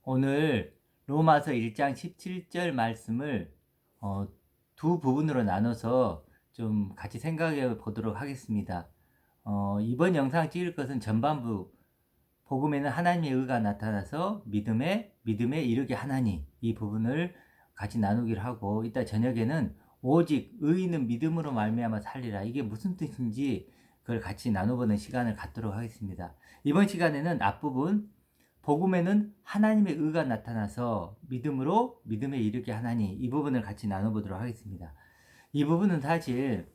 오늘 로마서 1장 17절 말씀을 두 부분으로 나눠서 좀 같이 생각해 보도록 하겠습니다. 이번 영상 찍을 것은 전반부, 복음에는 하나님의 의가 나타나서 믿음에 이르게 하나니, 이 부분을 같이 나누기를 하고, 이따 저녁에는 오직 의인은 믿음으로 말미암아 살리라, 이게 무슨 뜻인지 그걸 같이 나눠보는 시간을 갖도록 하겠습니다. 이번 시간에는 앞부분, 복음에는 하나님의 의가 나타나서 믿음에 이르게 하나니, 이 부분을 같이 나눠보도록 하겠습니다. 이 부분은 사실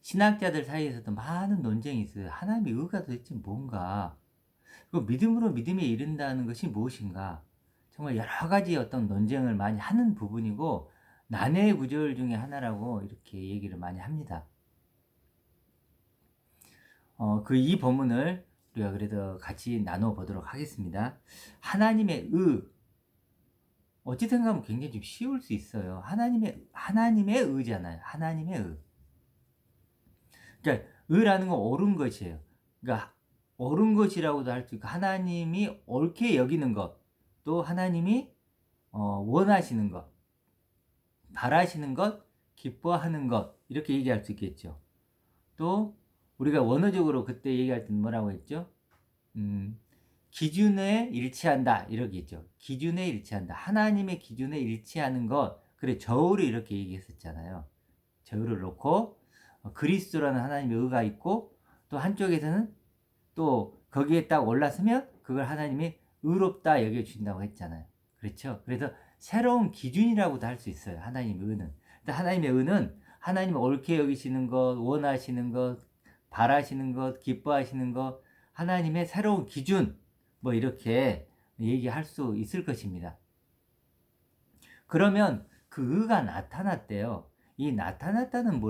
신학자들 사이에서도 많은 논쟁이 있어요. 하나님의 의가 도대체 뭔가, 그 믿음으로 믿음에 이른다는 것이 무엇인가, 정말 여러 가지 어떤 논쟁을 많이 하는 부분이고 난해의 구절 중에 하나라고 이렇게 얘기를 많이 합니다. 이 본문을 우리가 그래도 같이 나눠보도록 하겠습니다. 하나님의 의, 어찌 생각하면 굉장히 좀 쉬울 수 있어요. 하나님의 의잖아요. 하나님의 의. 그러니까 의라는 건 옳은 것이에요. 그러니까 옳은 것이라고도 할 수 있고, 하나님이 옳게 여기는 것, 또 하나님이 원하시는 것, 바라시는 것, 기뻐하는 것, 이렇게 얘기할 수 있겠죠. 또 우리가 원어적으로 그때 얘기할 때는 뭐라고 했죠? 기준에 일치한다, 이러겠죠. 기준에 일치한다. 하나님의 기준에 일치하는 것. 그래, 저울을 이렇게 얘기했었잖아요. 저울을 놓고 그리스도라는 하나님의 의가 있고, 또 한쪽에서는 또 거기에 딱 올라서면 그걸 하나님이 의롭다 여겨주신다고 했잖아요. 그렇죠? 그래서 새로운 기준이라고도 할 수 있어요. 하나님의 의는. 하나님의 의는 하나님이 옳게 여기시는 것, 원하시는 것, 바라시는 것, 기뻐하시는 것, 하나님의 새로운 기준, 뭐 이렇게 얘기할 수 있을 것입니다. 그러면 그 의가 나타났대요. 이 나타났다는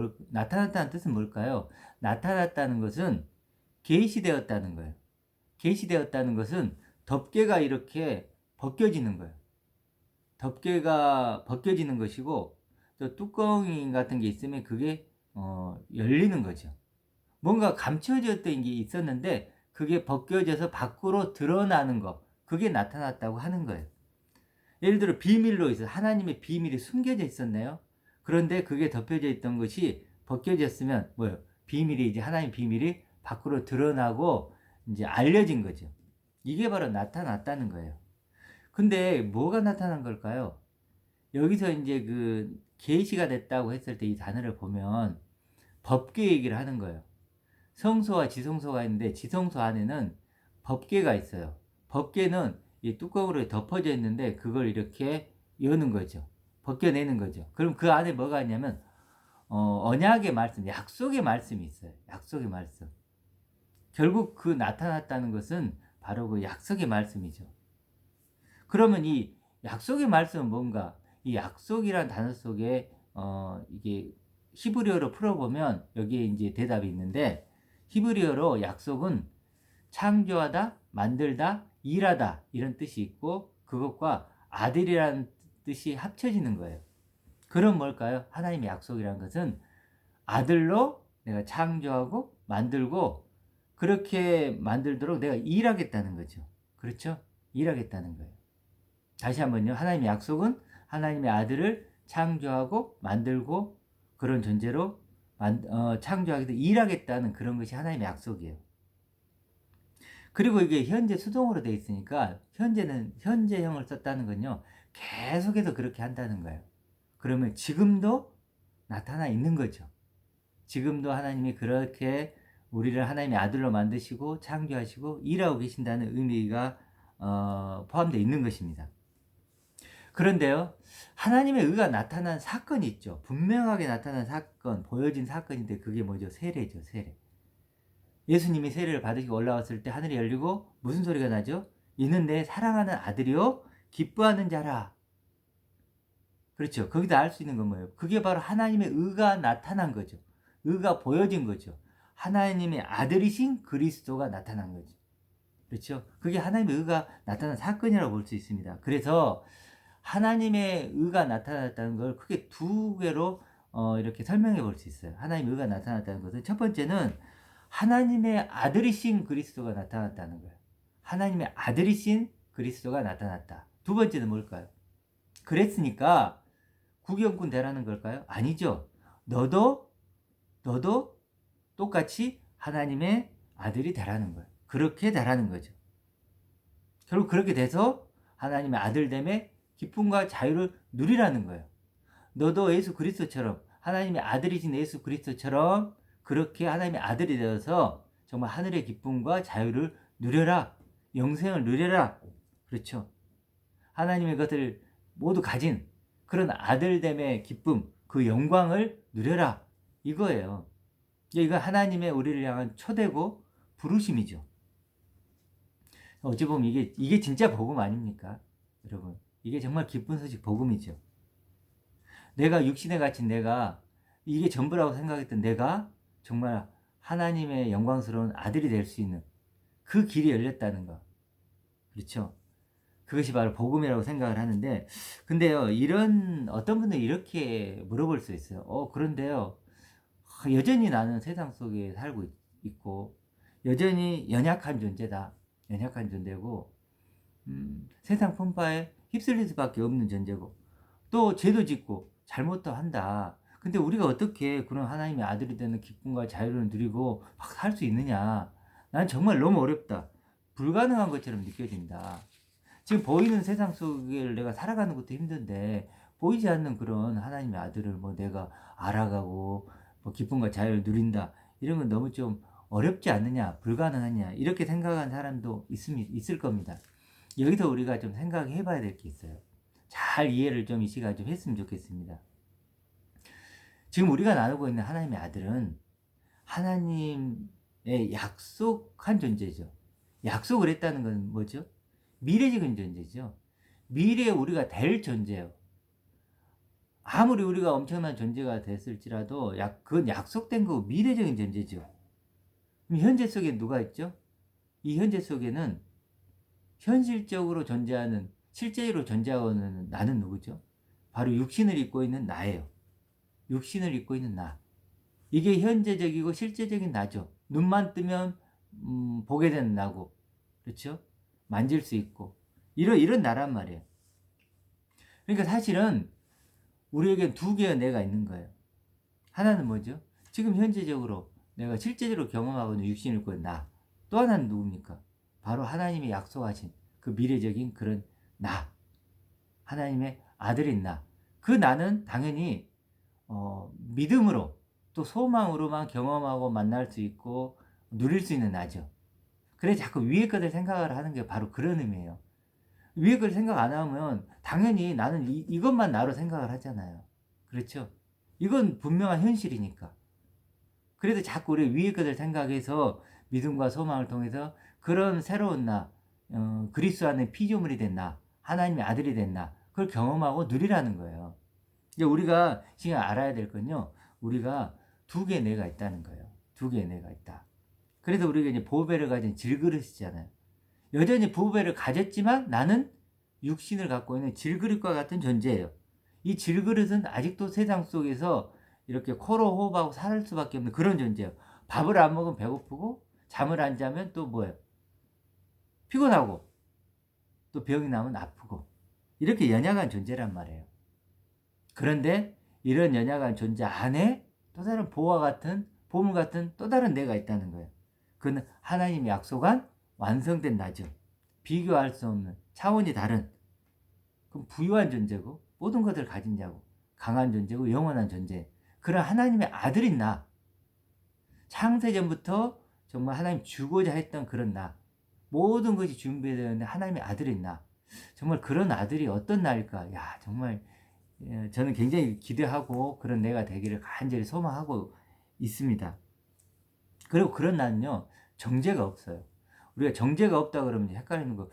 뜻은 뭘까요? 나타났다는 것은 계시되었다는 거예요. 계시되었다는 것은 덮개가 이렇게 벗겨지는 거예요. 덮개가 벗겨지는 것이고, 또 뚜껑 같은 게 있으면 그게 열리는 거죠. 뭔가 감춰졌던 게 있었는데 그게 벗겨져서 밖으로 드러나는 것, 그게 나타났다고 하는 거예요. 예를 들어 비밀로 있어, 하나님의 비밀이 숨겨져 있었네요. 그런데 그게 덮여져 있던 것이 벗겨졌으면 뭐예요? 비밀이, 이제 하나님 비밀이 밖으로 드러나고 이제 알려진 거죠. 이게 바로 나타났다는 거예요. 근데 뭐가 나타난 걸까요? 여기서 이제 그 계시가 됐다고 했을 때 이 단어를 보면 법궤 얘기를 하는 거예요. 성소와 지성소가 있는데 지성소 안에는 법궤가 있어요. 법궤는 이 뚜껑으로 덮어져 있는데 그걸 이렇게 여는 거죠. 벗겨내는 거죠. 그럼 그 안에 뭐가 있냐면 언약의 말씀, 약속의 말씀이 있어요. 약속의 말씀. 결국 그 나타났다는 것은 바로 그 약속의 말씀이죠. 그러면 이 약속의 말씀은 뭔가? 이 약속이란 단어 속에 이게 히브리어로 풀어보면 여기에 이제 대답이 있는데, 히브리어로 약속은 창조하다, 만들다, 일하다, 이런 뜻이 있고, 그것과 아들이라는 뜻이 합쳐지는 거예요. 그럼 뭘까요? 하나님의 약속이라는 것은 아들로 내가 창조하고 만들고, 그렇게 만들도록 내가 일하겠다는 거죠. 그렇죠? 일하겠다는 거예요. 다시 한번요. 하나님의 약속은 하나님의 아들을 창조하고 만들고, 그런 존재로 창조하기도 일하겠다는 그런 것이 하나님의 약속이에요. 그리고 이게 현재 수동으로 되어 있으니까 현재는 현재형을 썼다는 건요, 계속해서 그렇게 한다는 거예요. 그러면 지금도 나타나 있는 거죠. 지금도 하나님이 그렇게 우리를 하나님의 아들로 만드시고 창조하시고 일하고 계신다는 의미가 포함되어 있는 것입니다. 그런데요, 하나님의 의가 나타난 사건이 있죠. 분명하게 나타난 사건, 보여진 사건인데 그게 뭐죠? 세례죠, 세례. 예수님이 세례를 받으시고 올라왔을 때 하늘이 열리고 무슨 소리가 나죠? 이는 내 사랑하는 아들이요 기뻐하는 자라. 그렇죠. 거기다 알 수 있는 건 뭐예요? 그게 바로 하나님의 의가 나타난 거죠. 의가 보여진 거죠. 하나님의 아들이신 그리스도가 나타난 거죠. 그렇죠. 그게 하나님의 의가 나타난 사건이라고 볼 수 있습니다. 그래서 하나님의 의가 나타났다는 걸 크게 두 개로 이렇게 설명해 볼 수 있어요. 하나님의 의가 나타났다는 것은, 첫 번째는 하나님의 아들이신 그리스도가 나타났다는 거예요. 하나님의 아들이신 그리스도가 나타났다. 두 번째는 뭘까요? 그랬으니까 구경꾼 되라는 걸까요? 아니죠. 너도 똑같이 하나님의 아들이 되라는 거예요. 그렇게 되라는 거죠. 결국 그렇게 돼서 하나님의 아들됨의 기쁨과 자유를 누리라는 거예요. 너도 예수 그리스도처럼, 하나님의 아들이신 예수 그리스도처럼 그렇게 하나님의 아들이 되어서 정말 하늘의 기쁨과 자유를 누려라. 영생을 누려라. 그렇죠. 하나님의 것을 모두 가진 그런 아들됨의 기쁨, 그 영광을 누려라. 이거예요. 이거 하나님의 우리를 향한 초대고 부르심이죠. 어찌 보면 이게 진짜 복음 아닙니까? 여러분, 이게 정말 기쁜 소식 복음이죠. 내가 육신에 갇힌 내가, 이게 전부라고 생각했던 내가 정말 하나님의 영광스러운 아들이 될 수 있는 그 길이 열렸다는 거. 그렇죠? 그것이 바로 복음이라고 생각을 하는데, 근데요, 어떤 분들은 이렇게 물어볼 수 있어요. 그런데요, 여전히 나는 세상 속에 살고 있고, 여전히 연약한 존재다. 연약한 존재고, 세상 풍파에 휩쓸릴 수밖에 없는 존재고, 또 죄도 짓고 잘못도 한다. 근데 우리가 어떻게 그런 하나님의 아들이 되는 기쁨과 자유를 누리고 막 살 수 있느냐? 난 정말 너무 어렵다. 불가능한 것처럼 느껴진다. 지금 보이는 세상 속을 내가 살아가는 것도 힘든데, 보이지 않는 그런 하나님의 아들을 뭐 내가 알아가고 뭐 기쁨과 자유를 누린다, 이런 건 너무 좀 어렵지 않느냐, 불가능하냐, 이렇게 생각하는 사람도 있을 겁니다. 여기서 우리가 좀 생각해 봐야 될 게 있어요. 잘 이해를 좀 이 시간에 좀 했으면 좋겠습니다. 지금 우리가 나누고 있는 하나님의 아들은 하나님의 약속한 존재죠. 약속을 했다는 건 뭐죠? 미래적인 존재죠. 미래에 우리가 될 존재예요. 아무리 우리가 엄청난 존재가 됐을지라도 그건 약속된 거고 미래적인 존재죠. 그럼 현재 속에 누가 있죠? 이 현재 속에는 현실적으로 존재하는, 실제로 존재하는 나는 누구죠? 바로 육신을 입고 있는 나예요. 육신을 입고 있는 나. 이게 현재적이고 실제적인 나죠. 눈만 뜨면 보게 되는 나고, 그렇죠? 만질 수 있고, 이런 나란 말이에요. 그러니까 사실은 우리에겐 두 개의 내가 있는 거예요. 하나는 뭐죠? 지금 현재적으로 내가 실제적으로 경험하고 있는 육신을 입고 있는 나. 또 하나는 누굽니까? 바로 하나님이 약속하신 그 미래적인 그런 나. 하나님의 아들인 나. 그 나는 당연히 믿음으로 또 소망으로만 경험하고 만날 수 있고 누릴 수 있는 나죠. 그래 자꾸 위의 것을 생각을 하는 게 바로 그런 의미예요. 위의 것을 생각 안 하면 당연히 나는 이것만 나로 생각을 하잖아요. 그렇죠? 이건 분명한 현실이니까. 그래도 자꾸 우리 위의 것을 생각해서 믿음과 소망을 통해서 그런 새로운 나, 그리스도 안에 피조물이 된 나, 하나님의 아들이 된 나, 그걸 경험하고 누리라는 거예요. 이제 우리가 지금 알아야 될 건요, 우리가 두 개의 내가 있다는 거예요. 두 개의 내가 있다. 그래서 우리가 이제 보배를 가진 질그릇이잖아요. 여전히 보배를 가졌지만 나는 육신을 갖고 있는 질그릇과 같은 존재예요. 이 질그릇은 아직도 세상 속에서 이렇게 코로 호흡하고 살 수밖에 없는 그런 존재예요. 밥을 안 먹으면 배고프고, 잠을 안 자면 또 뭐예요? 피곤하고, 또 병이 나면 아프고, 이렇게 연약한 존재란 말이에요. 그런데 이런 연약한 존재 안에 또 다른 보물 같은 또 다른 내가 있다는 거예요. 그는 하나님이 약속한 완성된 나죠. 비교할 수 없는 차원이 다른, 그럼 부유한 존재고 모든 것을 가진 자고 강한 존재고 영원한 존재, 그런 하나님의 아들인 나. 창세전부터 정말 하나님 주고자 했던 그런 나, 모든 것이 준비되어 있는 하나님의 아들인 나. 정말 그런 아들이 어떤 나일까? 야, 정말 저는 굉장히 기대하고 그런 내가 되기를 간절히 소망하고 있습니다. 그리고 그런 나는요, 정죄가 없어요. 우리가 정죄가 없다 그러면 헷갈리는 거,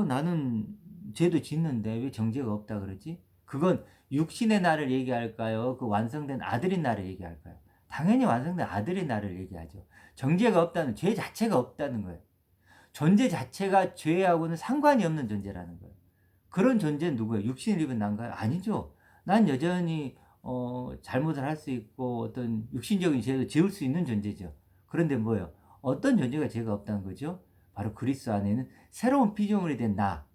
나는 죄도 짓는데 왜 정죄가 없다 그러지? 그건 육신의 나를 얘기할까요? 그 완성된 아들인 나를 얘기할까요? 당연히 완성된 아들인 나를 얘기하죠. 정죄가 없다는, 죄 자체가 없다는 거예요. 존재 자체가 죄하고는 상관이 없는 존재라는 거예요. 그런 존재는 누구예요? 육신을 입은 난가요? 아니죠. 난 여전히 잘못을 할 수 있고 어떤 육신적인 죄도 지을 수 있는 존재죠. 그런데 뭐예요? 어떤 존재가 죄가 없다는 거죠? 바로 그리스도 안에는 새로운 피조물이 된 나,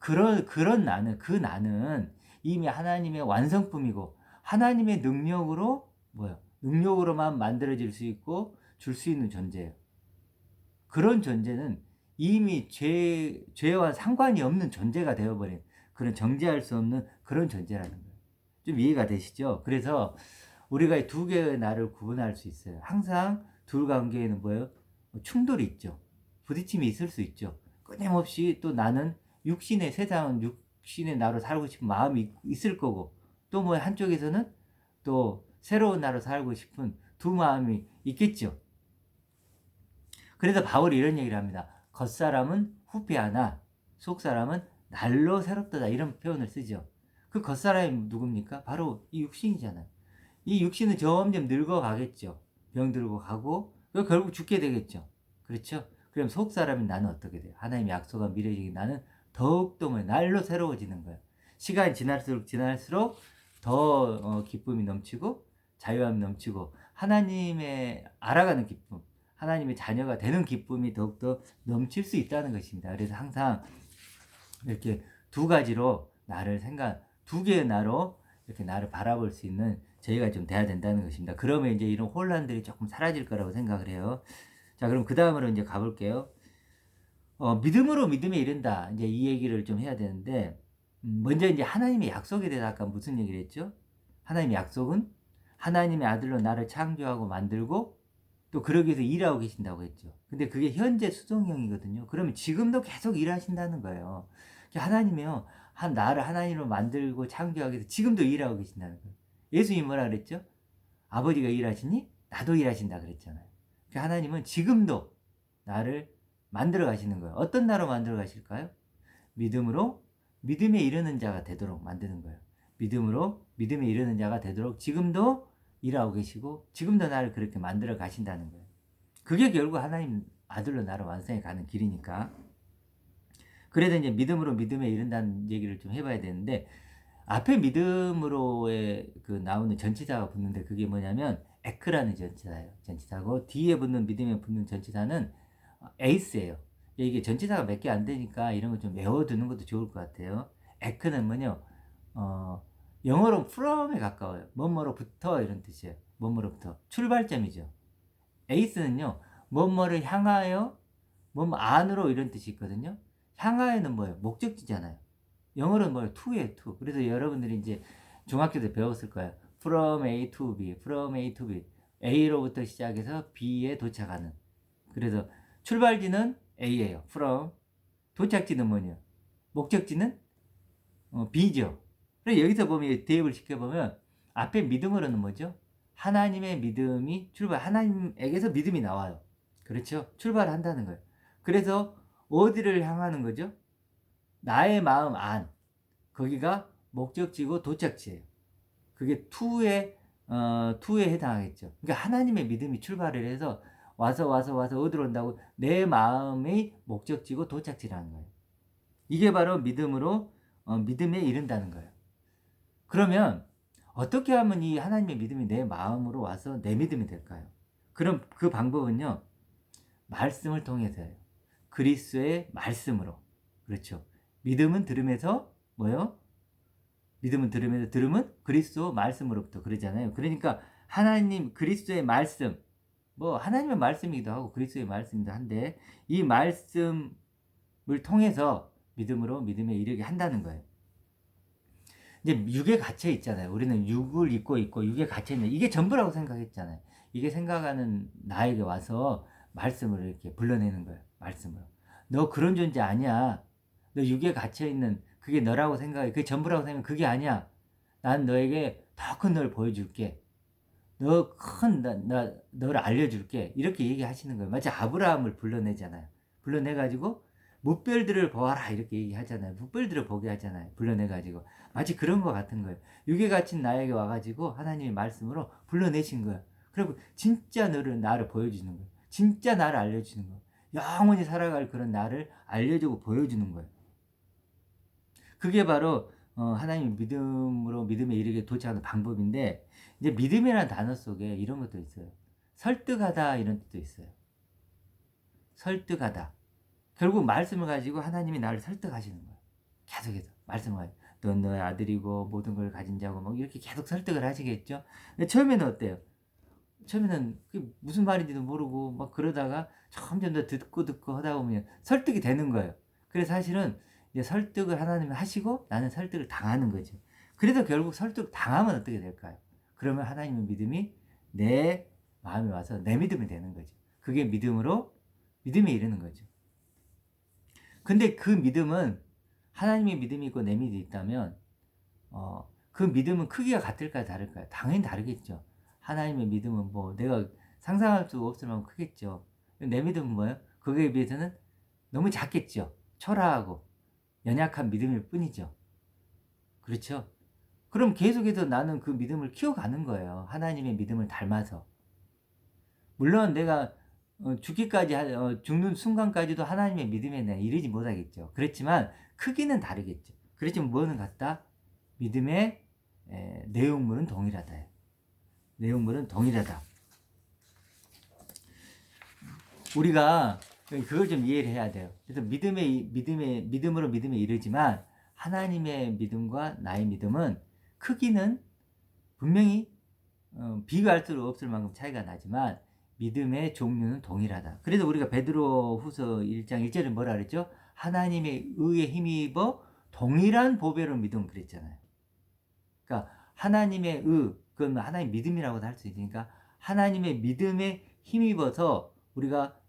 그런 나는, 그 나는 이미 하나님의 완성품이고 하나님의 능력으로 뭐요? 능력으로만 만들어질 수 있고 줄 수 있는 존재예요. 그런 존재는 이미 죄와 상관이 없는 존재가 되어 버린, 그런 정죄할 수 없는 그런 존재라는 거예요. 좀 이해가 되시죠? 그래서 우리가 이 두 개의 나를 구분할 수 있어요. 항상 둘 관계에는 뭐예요? 충돌이 있죠. 부딪힘이 있을 수 있죠. 끊임없이 또 나는 육신의, 세상은 육신의 나로 살고 싶은 마음이 있을 거고, 또 뭐 한쪽에서는 또 새로운 나로 살고 싶은 두 마음이 있겠죠. 그래서 바울이 이런 얘기를 합니다. 겉사람은 후패하나 속사람은 날로 새롭다, 이런 표현을 쓰죠. 그 겉사람이 누굽니까? 바로 이 육신이잖아요. 이 육신은 점점 늙어가겠죠. 병들고 가고 결국 죽게 되겠죠. 그렇죠? 그럼 속사람인 나는 어떻게 돼요? 하나님의 약속한 미래적인 나는 더욱더 날로 새로워지는 거예요. 시간이 지날수록 더 기쁨이 넘치고 자유함이 넘치고 하나님의 알아가는 기쁨, 하나님의 자녀가 되는 기쁨이 더욱더 넘칠 수 있다는 것입니다. 그래서 항상 이렇게 두 가지로 두 개의 나로 이렇게 나를 바라볼 수 있는 저희가 좀 돼야 된다는 것입니다. 그러면 이제 이런 혼란들이 조금 사라질 거라고 생각을 해요. 자, 그럼 그 다음으로 이제 가볼게요. 믿음으로 믿음에 이른다. 이제 이 얘기를 좀 해야 되는데, 먼저 이제 하나님의 약속에 대해서 아까 무슨 얘기를 했죠? 하나님의 약속은 하나님의 아들로 나를 창조하고 만들고 또 그러기 위해서 일하고 계신다고 했죠. 근데 그게 현재 수동형이거든요. 그러면 지금도 계속 일하신다는 거예요. 하나님이요, 나를 하나님으로 만들고 창조하기 위해서 지금도 일하고 계신다는 거예요. 예수님이 뭐라 그랬죠? 아버지가 일하시니 나도 일하신다 그랬잖아요. 하나님은 지금도 나를 만들어 가시는 거예요. 어떤 나로 만들어 가실까요? 믿음으로 믿음에 이르는 자가 되도록 만드는 거예요. 믿음으로 믿음에 이르는 자가 되도록 지금도 일하고 계시고 지금도 나를 그렇게 만들어 가신다는 거예요. 그게 결국 하나님 아들로 나를 완성해 가는 길이니까. 그래서 이제 믿음으로 믿음에 이른다는 얘기를 좀 해봐야 되는데, 앞에 믿음으로에 그 나오는 전치사가 붙는데 그게 뭐냐면 에크라는 전치사고, 뒤에 붙는 믿음에 붙는 전치사는 에이스예요. 이게 전치사가 몇 개 안 되니까 이런 거 좀 외워두는 것도 좋을 것 같아요. 에크는 뭐냐, 영어로 from에 가까워요. 뭐뭐로부터 이런 뜻이에요. 뭐뭐로부터 출발점이죠. 에이스는요, 뭐뭐를 향하여, 뭐뭐 안으로 이런 뜻이 있거든요. 향하여는 뭐예요? 목적지잖아요. 영어로는 뭐예요? to예요, to. 그래서 여러분들이 이제 중학교 때 배웠을 거예요. from A to B, from A to B. A로부터 시작해서 B에 도착하는. 그래서 출발지는 A예요. from. 도착지는 뭐냐? 목적지는 B죠. 그래서 여기서 보면 대입을 시켜보면 앞에 믿음으로는 뭐죠? 하나님의 믿음이 하나님에게서 믿음이 나와요. 그렇죠? 출발을 한다는 거예요. 그래서 어디를 향하는 거죠? 나의 마음 안. 거기가 목적지고 도착지예요. 그게 to에 해당하겠죠. 그러니까 하나님의 믿음이 출발을 해서 와서 어디로 온다고? 내 마음의 목적지고 도착지라는 거예요. 이게 바로 믿음에 이른다는 거예요. 그러면 어떻게 하면 이 하나님의 믿음이 내 마음으로 와서 내 믿음이 될까요? 그럼 그 방법은요, 말씀을 통해서예요. 그리스도의 말씀으로. 그렇죠. 믿음은 들음에서 뭐요? 믿음은 들음에서, 들음은 그리스도 말씀으로부터, 그러잖아요. 그러니까 하나님 그리스도의 말씀, 뭐 하나님의 말씀이기도 하고 그리스도의 말씀이기도 한데, 이 말씀을 통해서 믿음으로 믿음에 이르게 한다는 거예요. 이제 육에 갇혀 있잖아요. 우리는 육을 입고 있고 육에 갇혀 있는, 이게 전부라고 생각했잖아요. 이게 생각하는 나에게 와서 말씀을 이렇게 불러내는 거예요. 말씀으로. 너 그런 존재 아니야. 너 육에 갇혀 있는 그게 너라고 생각해. 그게 전부라고 생각해. 그게 아니야. 난 너에게 더 큰 너를 보여줄게. 너를 알려줄게. 이렇게 얘기하시는 거예요. 마치 아브라함을 불러내잖아요. 불러내가지고 뭇별들을 보아라 이렇게 얘기하잖아요. 뭇별들을 보게 하잖아요. 불러내가지고. 마치 그런 것 같은 거예요. 육에 갇힌 나에게 와가지고 하나님의 말씀으로 불러내신 거예요. 그리고 진짜 나를 보여주는 거예요. 진짜 나를 알려주는 거예요. 영원히 살아갈 그런 나를 알려주고 보여주는 거예요. 그게 바로 하나님의 믿음으로 믿음에 이르게 도착하는 방법인데, 이제 믿음이라는 단어 속에 이런 것도 있어요. 설득하다 이런 뜻도 있어요. 설득하다. 결국 말씀을 가지고 하나님이 나를 설득하시는 거예요. 계속해서 말씀을 넌 너의 아들이고 모든 걸 가진 자고 뭐 이렇게 계속 설득을 하시겠죠. 근데 처음에는 어때요? 처음에는 그게 무슨 말인지도 모르고 막 그러다가 점점 더 듣고 하다 보면 설득이 되는 거예요. 그래서 사실은 이제 설득을 하나님이 하시고 나는 설득을 당하는 거죠. 그래도 결국 설득 당하면 어떻게 될까요? 그러면 하나님의 믿음이 내 마음에 와서 내 믿음이 되는 거죠. 그게 믿음으로 믿음에 이르는 거죠. 근데 그 믿음은 하나님의 믿음이 있고 내 믿음이 있다면 그 믿음은 크기가 같을까요, 다를까요? 당연히 다르겠죠. 하나님의 믿음은 뭐 내가 상상할 수 없을 만큼 크겠죠. 내 믿음은 뭐예요? 그거에 비해서는 너무 작겠죠. 초라하고 연약한 믿음일 뿐이죠. 그렇죠? 그럼 계속해서 나는 그 믿음을 키워가는 거예요. 하나님의 믿음을 닮아서. 물론 내가 죽기까지 죽는 순간까지도 하나님의 믿음에 내가 이르지 못하겠죠. 그렇지만 크기는 다르겠죠. 그렇지만 뭐는 같다? 믿음의 내용물은 동일하다. 내용물은 동일하다. 우리가 그걸 좀 이해를 해야 돼요. 그래서 믿음으로 믿음에 이르지만 하나님의 믿음과 나의 믿음은 크기는 분명히 비교할 수 없을 만큼 차이가 나지만 믿음의 종류는 동일하다. 그래서 우리가 베드로후서 1장 1절에 뭐라 그랬죠? 하나님의 의에 힘입어 동일한 보배로 믿음 그랬잖아요. 그러니까 하나님의 그건 하나님의 믿음이라고도 할 수 있으니까 하나님의 믿음에 힘입어서 우리가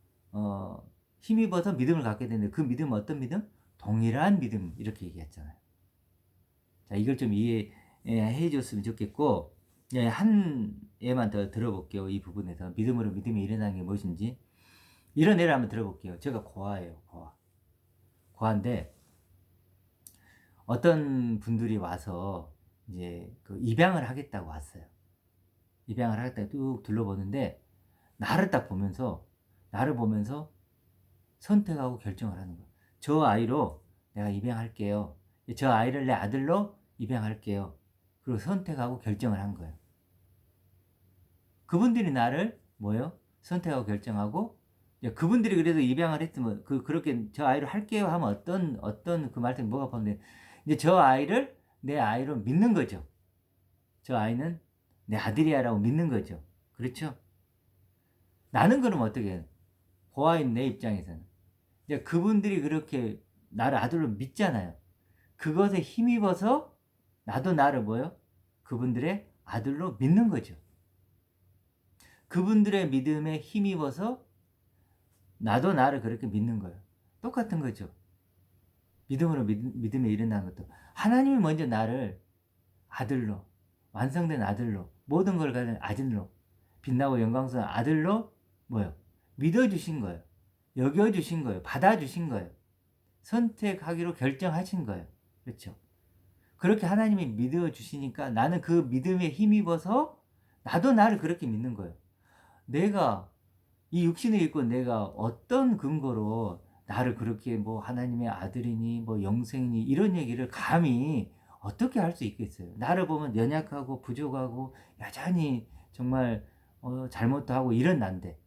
힘입어서 믿음을 갖게 되는데 그 믿음은 어떤 믿음? 동일한 믿음 이렇게 얘기했잖아요. 자, 이걸 좀 이해해 줬으면 좋겠고 한 예만 더 들어볼게요. 이 부분에서 믿음으로 믿음이 일어나는 게 무엇인지 이런 예를 한번 들어볼게요. 제가 고아예요. 고아인데 어떤 분들이 와서 이제 그 입양을 하겠다고 왔어요. 입양을 하겠다고 쭉 둘러보는데 나를 보면서 선택하고 결정을 하는 거예요. 저 아이로 내가 입양할게요. 저 아이를 내 아들로 입양할게요. 그리고 선택하고 결정을 한 거예요. 그분들이 나를 뭐요? 선택하고 결정하고 그분들이 그래도 입양을 했으면 그렇게 저 아이를 할게요 하면 어떤 그 말씀이 뭐가 포함돼요? 이제 저 아이를 내 아이로 믿는 거죠. 저 아이는 내 아들이야라고 믿는 거죠. 그렇죠? 나는 그럼 어떻게 해요? 고아인 내 입장에서는 이제 그분들이 그렇게 나를 아들로 믿잖아요. 그것에 힘입어서 나도 나를 뭐요? 그분들의 아들로 믿는 거죠. 그분들의 믿음에 힘입어서 나도 나를 그렇게 믿는 거예요. 똑같은 거죠. 믿음으로 믿음에 일어나는 것도 하나님이 먼저 나를 아들로 완성된 아들로 모든 걸 가진 아들로 빛나고 영광스러운 아들로 뭐요? 믿어주신 거예요. 여겨주신 거예요. 받아주신 거예요. 선택하기로 결정하신 거예요. 그렇죠? 그렇게 하나님이 믿어주시니까 나는 그 믿음에 힘입어서 나도 나를 그렇게 믿는 거예요. 내가 이 육신을 입고 내가 어떤 근거로 나를 그렇게 뭐 하나님의 아들이니 뭐 영생이니 이런 얘기를 감히 어떻게 할 수 있겠어요? 나를 보면 연약하고 부족하고 여전히 정말 잘못도 하고 이런 난데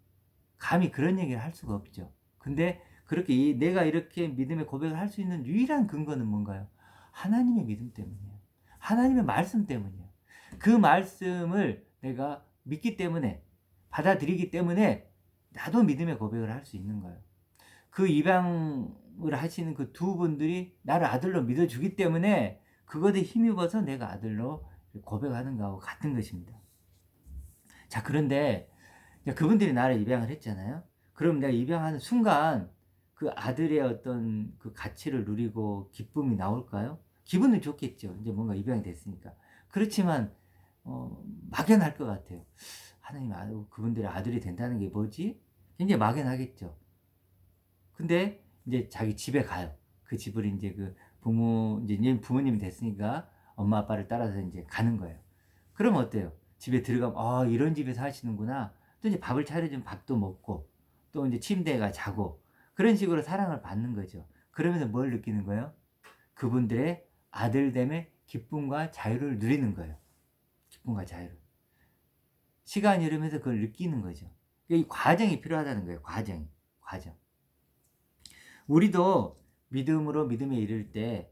감히 그런 얘기를 할 수가 없죠. 근데 그렇게 내가 이렇게 믿음의 고백을 할 수 있는 유일한 근거는 뭔가요? 하나님의 믿음 때문이에요. 하나님의 말씀 때문이에요. 그 말씀을 내가 믿기 때문에 받아들이기 때문에 나도 믿음의 고백을 할 수 있는 거예요. 그 입양을 하시는 그 두 분들이 나를 아들로 믿어주기 때문에 그것에 힘입어서 내가 아들로 고백하는 거하고 같은 것입니다. 자, 그런데 그분들이 나를 입양을 했잖아요. 그럼 내가 입양하는 순간 그 아들의 어떤 그 가치를 누리고 기쁨이 나올까요? 기분은 좋겠죠. 이제 뭔가 입양이 됐으니까. 그렇지만 막연할 것 같아요. 하나님, 그분들의 아들이 된다는 게 뭐지? 굉장히 막연하겠죠. 근데 이제 자기 집에 가요. 그 집을 이제 그 이제 부모님이 됐으니까 엄마 아빠를 따라서 이제 가는 거예요. 그럼 어때요? 집에 들어가면 이런 집에 사시는구나. 또 이제 밥을 차려주면 밥도 먹고 또 이제 침대에 가 자고 그런 식으로 사랑을 받는 거죠. 그러면서 뭘 느끼는 거예요? 그분들의 아들됨의 기쁨과 자유를 누리는 거예요. 기쁨과 자유를. 시간이 흐르면서 그걸 느끼는 거죠. 이 과정이 필요하다는 거예요. 과정. 우리도 믿음으로 믿음에 이를 때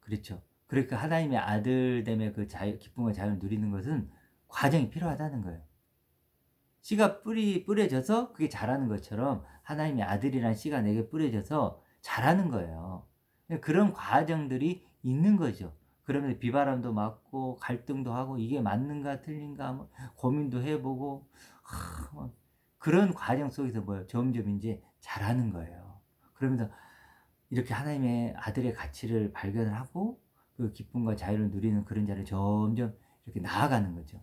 그렇죠. 그러니까 하나님의 아들됨의 그 자유 기쁨과 자유를 누리는 것은 과정이 필요하다는 거예요. 씨가 뿌려져서 그게 자라는 것처럼 하나님의 아들이라는 씨가 내게 뿌려져서 자라는 거예요. 그런 과정들이 있는 거죠. 그러면서 비바람도 맞고 갈등도 하고 이게 맞는가 틀린가 뭐 고민도 해 보고 뭐 그런 과정 속에서 뭐예요? 점점 인제 자라는 거예요. 그러면서 이렇게 하나님의 아들의 가치를 발견을 하고 그 기쁨과 자유를 누리는 그런 자리를 점점 이렇게 나아가는 거죠.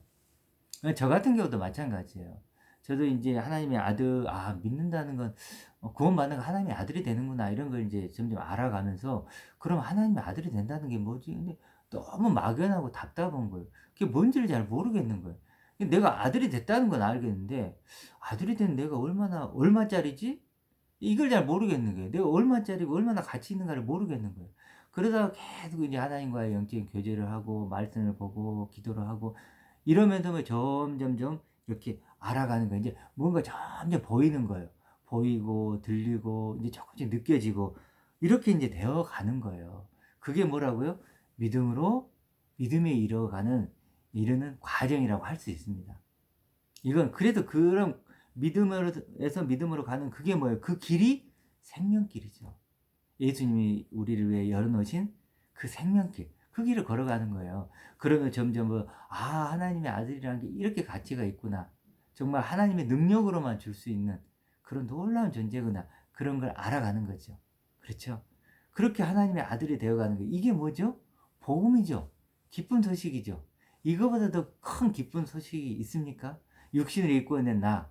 저 같은 경우도 마찬가지예요. 저도 인제 하나님의 아들 믿는다는 건 구원받는 건 하나님의 아들이 되는구나 이런 걸 인제 점점 알아가면서 그럼 하나님의 아들이 된다는 게 뭐지? 근데 너무 막연하고 답답한 거예요. 그게 뭔지를 잘 모르겠는 거예요. 내가 아들이 됐다는 건 알겠는데 '아들이 된 내가 얼마짜리지?' 이걸 잘 모르겠는 거예요. 내가 얼마짜리고 얼마나 가치 있는가를 모르겠는 거예요. 그러다가 계속 이제 하나님과의 영적인 교제를 하고 말씀을 보고 기도를 하고 이러면서 뭐 점점점 이렇게 알아가는 거예요. 인제 뭔가 점점 보이는 거예요. 보이고 들리고 이제 조금씩 느껴지고 이렇게 인제 되어 가는 거예요. 그게 뭐라고요? 믿음으로 믿음에 이르는 과정이라고 할 수 있습니다. 이건 그래도 그런 믿음으로 에서 믿음으로 가는 그게 뭐예요? 그 길이 생명길이죠. 예수님이 우리를 위해 열어 놓으신 그 생명길. 그 길을 걸어가는 거예요. 그러면 점점 하나님의 아들이라는 게 이렇게 가치가 있구나. 정말 하나님의 능력으로만 줄 수 있는 그런 놀라운 존재구나. 그런 걸 알아가는 거죠. 그렇죠? 그렇게 하나님의 아들이 되어 가는 거 이게 뭐죠? 복음이죠. 기쁜 소식이죠. 이거보다 더 큰 기쁜 소식이 있습니까? 육신을 입고 있는 나.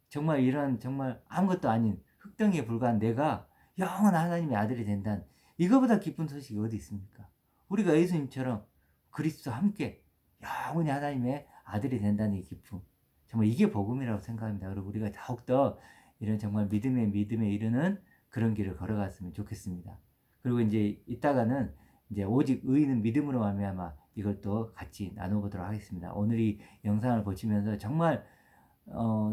정말 이런 정말 아무것도 아닌 흙덩이에 불과한 내가 영원한 하나님의 아들이 된다는 이거보다 기쁜 소식이 어디 있습니까? 우리가 예수님처럼 그리스도와 함께 영원히 하나님의 아들이 된다는 이 기쁨. 정말 이게 복음이라고 생각합니다. 그리고 우리가 더욱더 이런 정말 믿음에 이르는 그런 길을 걸어갔으면 좋겠습니다. 그리고 인제 이따가는 이제 오직 의인은 믿음으로 말미암아 이걸 또 같이 나눠 보도록 하겠습니다. 오늘 이 영상을 보시면서 정말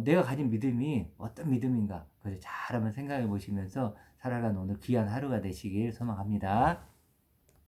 내가 가진 믿음이 어떤 믿음인가 그걸 잘 한번 생각해 보시면서 살아가는 오늘 귀한 하루가 되시길 소망합니다.